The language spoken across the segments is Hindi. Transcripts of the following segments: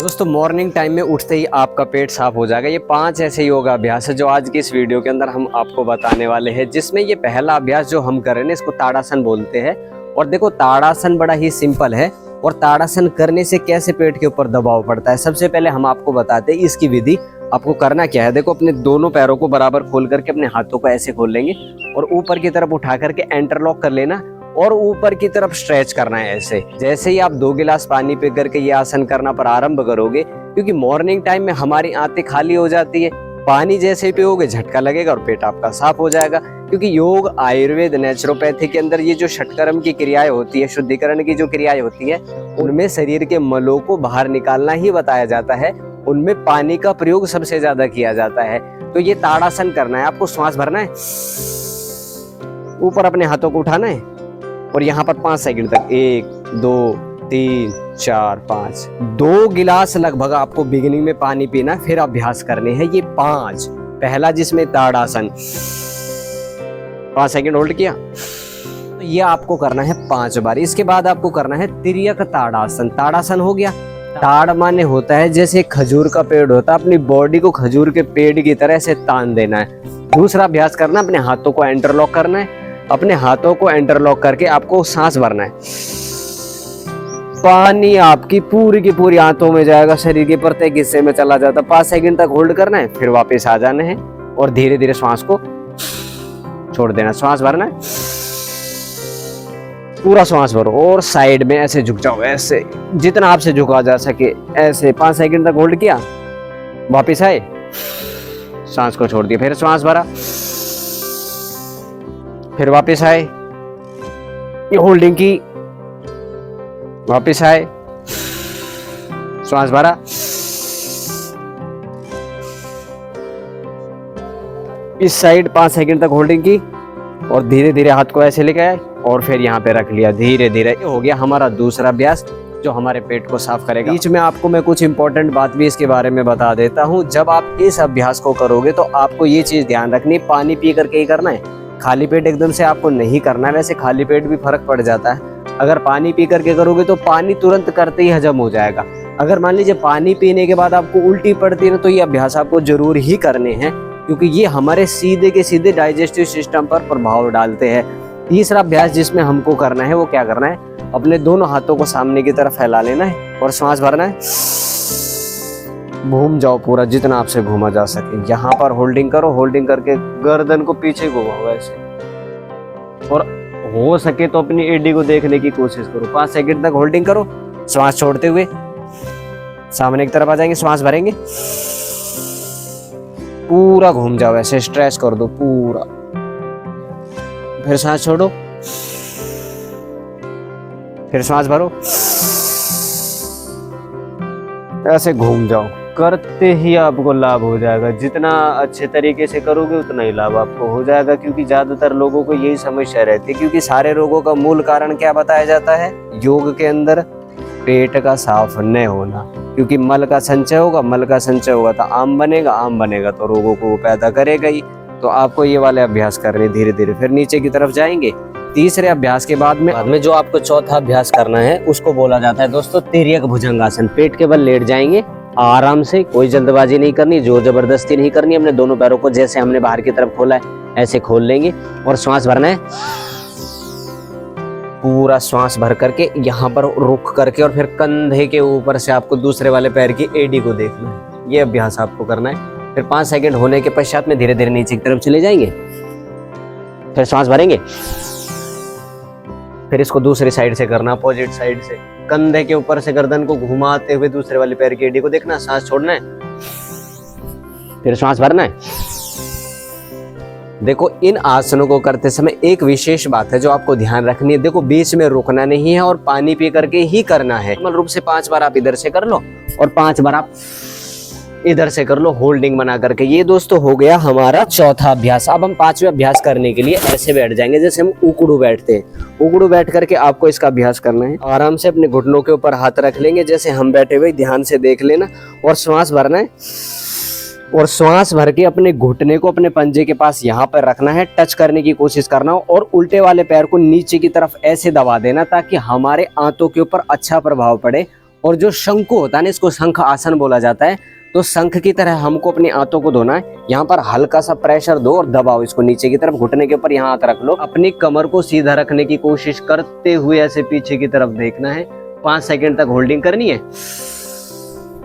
दोस्तों मॉर्निंग टाइम में उठते ही आपका पेट साफ हो जाएगा। ये 5 ऐसे योगाभ्यास है जो आज की इस वीडियो के अंदर हम आपको बताने वाले हैं, जिसमें ये पहला अभ्यास जो हम कर रहे हैं इसको ताड़ासन बोलते हैं। और देखो ताड़ासन बड़ा ही सिंपल है और ताड़ासन करने से कैसे पेट के ऊपर दबाव पड़ता है। सबसे पहले हम आपको बताते हैं इसकी विधि। आपको करना क्या है, देखो अपने दोनों पैरों को बराबर खोल करके अपने हाथों को ऐसे खोल लेंगे और ऊपर की तरफ उठा करके एंटरलॉक कर लेना और ऊपर की तरफ स्ट्रेच करना है ऐसे। जैसे ही आप 2 गिलास पानी पी करके ये आसन करना प्रारंभ करोगे, क्योंकि मॉर्निंग टाइम में हमारी आंतें खाली हो जाती है, पानी जैसे ही पियोगे झटका लगेगा और पेट आपका साफ हो जाएगा। क्योंकि योग, आयुर्वेद, नेचुरोपैथी के अंदर ये जो षटकर्म की क्रियाएं होती है, शुद्धिकरण की जो क्रियाएं होती है, उनमें शरीर के मलों को बाहर निकालना ही बताया जाता है। उनमें पानी का प्रयोग सबसे ज्यादा किया जाता है। तो ये ताड़ासन करना है, आपको श्वास भरना है, ऊपर अपने हाथों को उठाना है और यहाँ पर 5 सेकंड तक 1 2 3 4 5 2 गिलास लगभग आपको बिगिनिंग में पानी पीना, फिर अभ्यास करने हैं ये 5। पहला जिसमें ताड़ासन, 5 सेकंड होल्ड किया, तो ये आपको करना है 5 बार। इसके बाद आपको करना है तिर्यक ताड़ासन। ताड़ासन हो गया। ताड़ माने होता है जैसे खजूर का पेड़ होता है, अपनी बॉडी को खजूर के पेड़ की तरह से तान देना है। दूसरा अभ्यास करना, अपने हाथों को एंटरलॉक करना है। अपने हाथों को एंटरलॉक करके आपको सांस भरना है। पानी आपकी पूरी की पूरी आंतों में जाएगा, शरीर के प्रत्येक हिस्से में चला जाता। 5 सेकंड तक होल्ड करना है, फिर वापस आ जाना है और धीरे धीरे श्वास को छोड़ देना। श्वास भरना है, पूरा श्वास भरो और साइड में ऐसे झुक जाओ, ऐसे जितना आपसे झुका जा सके ऐसे। 5 सेकंड तक होल्ड किया, वापस आए, सांस को छोड़ दिया, फिर श्वास भरा, फिर वापस आए, ये होल्डिंग की, वापस आए, श्वास भरा, इस साइड 5 सेकंड तक होल्डिंग की और धीरे धीरे हाथ को ऐसे लेके आए और फिर यहाँ पे रख लिया धीरे धीरे। ये हो गया हमारा दूसरा अभ्यास जो हमारे पेट को साफ करेगा। बीच में आपको मैं कुछ इंपॉर्टेंट बात भी इसके बारे में बता देता हूँ। जब आप इस अभ्यास को करोगे तो आपको ये चीज ध्यान रखनी, पानी पी करके ही करना है, खाली पेट एकदम से आपको नहीं करना है। वैसे खाली पेट भी फर्क पड़ जाता है, अगर पानी पी करके करोगे तो पानी तुरंत करते ही हजम हो जाएगा। अगर मान लीजिए पानी पीने के बाद आपको उल्टी पड़ती है ना, तो ये अभ्यास आपको जरूर ही करने हैं, क्योंकि ये हमारे सीधे के सीधे डाइजेस्टिव सिस्टम पर प्रभाव डालते हैं। तीसरा अभ्यास जिसमें हमको करना है वो क्या करना है, अपने दोनों हाथों को सामने की तरफ फैला लेना है और श्वास भरना है। घूम जाओ पूरा, जितना आपसे घूमा जा सके। यहाँ पर होल्डिंग करो, होल्डिंग करके गर्दन को पीछे घुमाओ ऐसे, और हो सके तो अपनी एडी को देखने की कोशिश करो। 5 सेकंड तक होल्डिंग करो, श्वास छोड़ते हुए सामने की तरफ आ जाएंगे, श्वास भरेंगे, पूरा घूम जाओ ऐसे, स्ट्रेच कर दो पूरा, फिर सांस छोड़ो, फिर श्वास भरो, ऐसे घूम जाओ। करते ही आपको लाभ हो जाएगा। जितना अच्छे तरीके से करोगे उतना ही लाभ आपको हो जाएगा, क्योंकि ज्यादातर लोगों को यही समस्या रहती है। क्योंकि सारे रोगों का मूल कारण क्या बताया जाता है योग के अंदर, पेट का साफ न होना। क्योंकि मल का संचय होगा, मल का संचय होगा तो आम बनेगा, आम बनेगा तो रोगों को वो पैदा करेगा ही। तो आपको ये वाले अभ्यास करने धीरे धीरे, फिर नीचे की तरफ जाएंगे। तीसरे अभ्यास के बाद में जो आपको चौथा अभ्यास करना है उसको बोला जाता है दोस्तों तिर्यक भुजंगासन। पेट के बल लेट जाएंगे आराम से, कोई जल्दबाजी नहीं करनी, जोर जबरदस्ती नहीं करनी। अपने दोनों पैरों को जैसे हमने बाहर की तरफ खोला है ऐसे खोल लेंगे और श्वास भरना है। पूरा श्वास भर करके यहाँ पर रुक करके और फिर कंधे के ऊपर से आपको दूसरे वाले पैर की एडी को देखना है। ये अभ्यास आपको करना है। फिर 5 सेकंड होने के पश्चात में धीरे धीरे नीचे की तरफ चले जाएंगे, फिर श्वास भरेंगे, फिर इसको दूसरी साइड से करना, अपोजिट साइड से। कंधे के ऊपर से गर्दन को घुमाते हुए दूसरे वाले पैर की एडी को देखना, सांस छोड़ना है, फिर श्वास भरना है। देखो इन आसनों को करते समय एक विशेष बात है जो आपको ध्यान रखनी है। देखो बीच में रुकना नहीं है और पानी पी करके ही करना है। मूल रूप से 5 बार आप इधर से कर लो और 5 बार आप इधर से कर लो, होल्डिंग बना करके। ये दोस्तों हो गया हमारा चौथा अभ्यास। अब हम 5वें अभ्यास करने के लिए ऐसे बैठ जाएंगे जैसे हम उकड़ू बैठते हैं। उकड़ू बैठ करके आपको इसका अभ्यास करना है। आराम से अपने घुटनों के ऊपर हाथ रख लेंगे जैसे हम बैठे हुए, ध्यान से देख लेना और श्वास भरना है। और श्वास भर के अपने घुटने को अपने पंजे के पास यहाँ पर रखना है, टच करने की कोशिश करना हो और उल्टे वाले पैर को नीचे की तरफ ऐसे दबा देना ताकि हमारे आंतों के ऊपर अच्छा प्रभाव पड़े और जो शंकु होता है ना, इसको शंख आसन बोला जाता है। तो शंख की तरह हमको अपनी आंतों को धोना है। यहाँ पर हल्का सा प्रेशर दो और दबाओ इसको नीचे की तरफ, घुटने के ऊपर यहाँ हाथ रख लो। अपनी कमर को सीधा रखने की कोशिश करते हुए ऐसे पीछे की तरफ देखना है। 5 सेकंड तक होल्डिंग करनी है।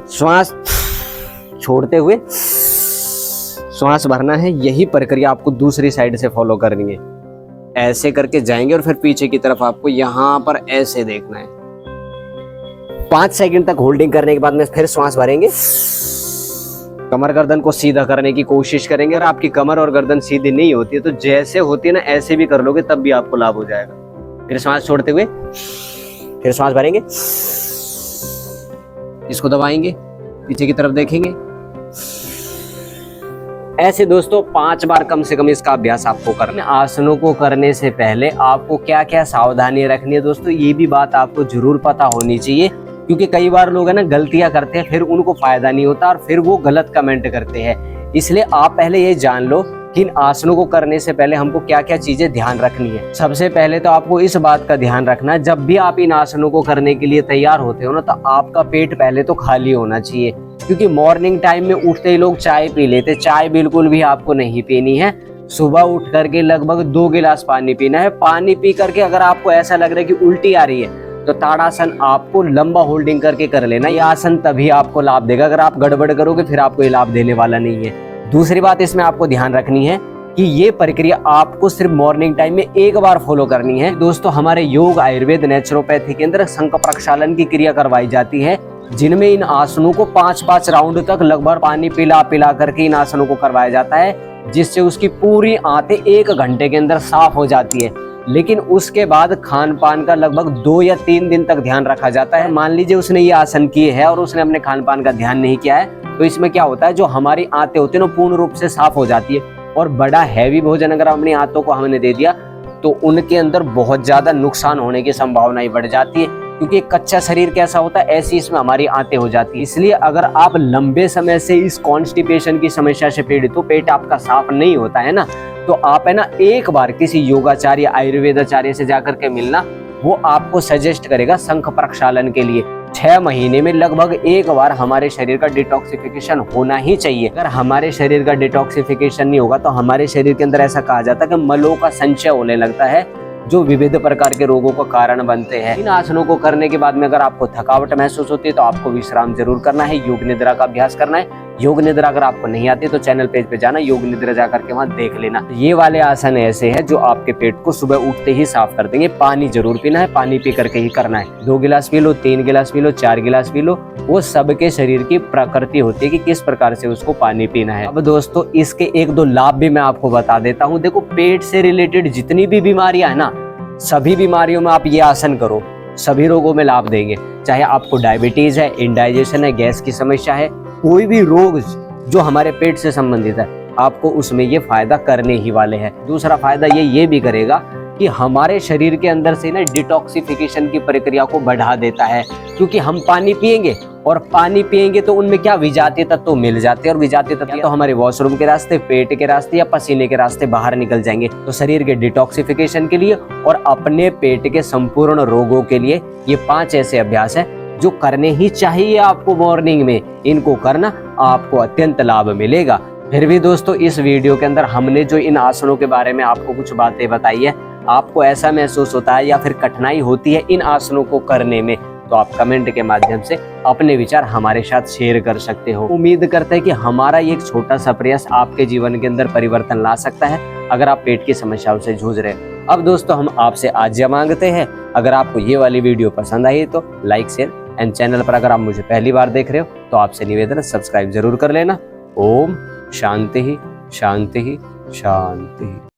श्वास छोड़ते हुए श्वास भरना है। यही प्रक्रिया आपको दूसरी साइड से फॉलो करनी है। ऐसे करके जाएंगे और फिर पीछे की तरफ आपको यहाँ पर ऐसे देखना है। 5 सेकंड तक होल्डिंग करने के बाद में फिर श्वास भरेंगे। कमर गर्दन को सीधा करने की कोशिश करेंगे। अगर आपकी कमर और गर्दन सीधी नहीं होती है तो जैसे होती है ना ऐसे भी कर लोगे, तब भी आपको लाभ हो जाएगा। फिर श्वास छोड़ते हुए फिर श्वास भरेंगे, इसको दबाएंगे, पीछे की तरफ देखेंगे। ऐसे दोस्तों 5 बार कम से कम इसका अभ्यास आपको करना है। आसनों को करने से पहले आपको क्या क्या सावधानी रखनी है दोस्तों, ये भी बात आपको जरूर पता होनी चाहिए। क्योंकि कई बार लोग है ना गलतियां करते हैं, फिर उनको फायदा नहीं होता और फिर वो गलत कमेंट करते हैं। इसलिए आप पहले ये जान लो कि इन आसनों को करने से पहले हमको क्या क्या चीजें ध्यान रखनी है। सबसे पहले तो आपको इस बात का ध्यान रखना है, जब भी आप इन आसनों को करने के लिए तैयार होते हो ना, तो आपका पेट पहले तो खाली होना चाहिए। क्योंकि मॉर्निंग टाइम में उठते ही लोग चाय पी लेते। चाय बिल्कुल भी आपको नहीं पीनी है। सुबह उठ करके लगभग 2 गिलास पानी पीना है। पानी पी करके अगर आपको ऐसा लग रहा है कि उल्टी आ रही है तो ताड़ासन आपको लंबा होल्डिंग करके कर लेना। यह आसन तभी आपको लाभ देगा। अगर आप गड़बड़ करोगे फिर आपको ये लाभ देने वाला नहीं है। दूसरी बात इसमें आपको ध्यान रखनी है कि ये प्रक्रिया आपको सिर्फ मॉर्निंग टाइम में एक बार फॉलो करनी है। दोस्तों हमारे योग, आयुर्वेद, नेचुरोपैथी के अंदर शंख प्रक्षालन की क्रिया करवाई जाती है, जिनमें इन आसनों को 5-5 राउंड तक लगभग पानी पिला पिला करके इन आसनों को करवाया जाता है, जिससे उसकी पूरी आंतें 1 घंटे के अंदर साफ हो जाती है। लेकिन उसके बाद खान पान का लगभग 2 या 3 दिन तक ध्यान रखा जाता है। मान लीजिए उसने ये आसन किए है और उसने अपने खान पान का ध्यान नहीं किया है, तो इसमें क्या होता है, जो हमारी आंतें होती है ना पूर्ण रूप से साफ हो जाती है। और बड़ा हैवी भोजन अगर अपनी आंतों को हमने दे दिया तो उनके अंदर बहुत ज्यादा नुकसान होने की संभावना बढ़ जाती है। क्योंकि एक कच्चा शरीर कैसा होता है, ऐसी इसमें हमारी आंतें हो जाती है। इसलिए अगर आप लंबे समय से इस कॉन्स्टिपेशन की समस्या से पीड़ित हो, पेट आपका साफ नहीं होता है ना, तो आप है ना एक बार किसी योगाचार्य, आयुर्वेदाचार्य से जाकर के मिलना। वो आपको सजेस्ट करेगा शंख प्रक्षालन के लिए। 6 महीने में लगभग एक बार हमारे शरीर का डिटॉक्सिफिकेशन होना ही चाहिए। अगर हमारे शरीर का डिटॉक्सिफिकेशन नहीं होगा तो हमारे शरीर के अंदर ऐसा कहा जाता है कि मलों का संचय होने लगता है, जो विविध प्रकार के रोगों का कारण बनते हैं। इन आसनों को करने के बाद में अगर आपको थकावट महसूस होती है तो आपको विश्राम जरूर करना है, योग निद्रा का अभ्यास करना है। योग निद्रा अगर आपको नहीं आती तो चैनल पेज पे जाना, योग निद्रा जाकर के वहां देख लेना। ये वाले आसन ऐसे हैं जो आपके पेट को सुबह उठते ही साफ कर देंगे। पानी जरूर पीना है, पानी पी करके ही करना है। 2 गिलास पी लो, 3 गिलास पी लो, 4 गिलास पी लो, वो सबके शरीर की प्रकृति होती है कि किस प्रकार से उसको पानी पीना है। अब दोस्तों इसके 1-2 लाभ भी मैं आपको बता देता हूँ। देखो पेट से रिलेटेड जितनी भी बीमारियां है ना, सभी बीमारियों में आप ये आसन करो, सभी रोगों में लाभ देंगे। चाहे आपको डायबिटीज है, इंडाइजेशन है, गैस की समस्या है, कोई भी रोग जो हमारे पेट से संबंधित है, आपको उसमें ये फायदा करने ही वाले हैं। दूसरा फायदा ये भी करेगा कि हमारे शरीर के अंदर से ना डिटॉक्सिफिकेशन की प्रक्रिया को बढ़ा देता है। क्योंकि हम पानी पिएंगे और पानी पिएंगे तो उनमें क्या विजातीय तत्व मिल जाते हैं, और विजातीय तत्व तो हमारे वॉशरूम के रास्ते, पेट के रास्ते या पसीने के रास्ते बाहर निकल जाएंगे। तो शरीर के डिटॉक्सिफिकेशन के लिए और अपने पेट के संपूर्ण रोगों के लिए ये 5 ऐसे अभ्यास है जो करने ही चाहिए आपको मॉर्निंग में। इनको करना आपको अत्यंत लाभ मिलेगा। फिर भी दोस्तों इस वीडियो के अंदर हमने जो इन आसनों के बारे में आपको कुछ बातें बताई है, आपको ऐसा महसूस होता है या फिर कठिनाई होती है इन आसनों को करने में, तो आप कमेंट के माध्यम से अपने विचार हमारे साथ शेयर कर सकते हो। उम्मीद करते हैं कि हमारा ये एक छोटा सा प्रयास आपके जीवन के अंदर परिवर्तन ला सकता है, अगर आप पेट की समस्याओं से जूझ रहे हैं। अब दोस्तों हम आपसे आज्ञा मांगते हैं, अगर आपको ये वाली वीडियो पसंद आई तो लाइक, शेयर एंड चैनल पर अगर आप मुझे पहली बार देख रहे हो तो आपसे निवेदन सब्सक्राइब जरूर कर लेना। ओम शांति ही शांति ही शांति।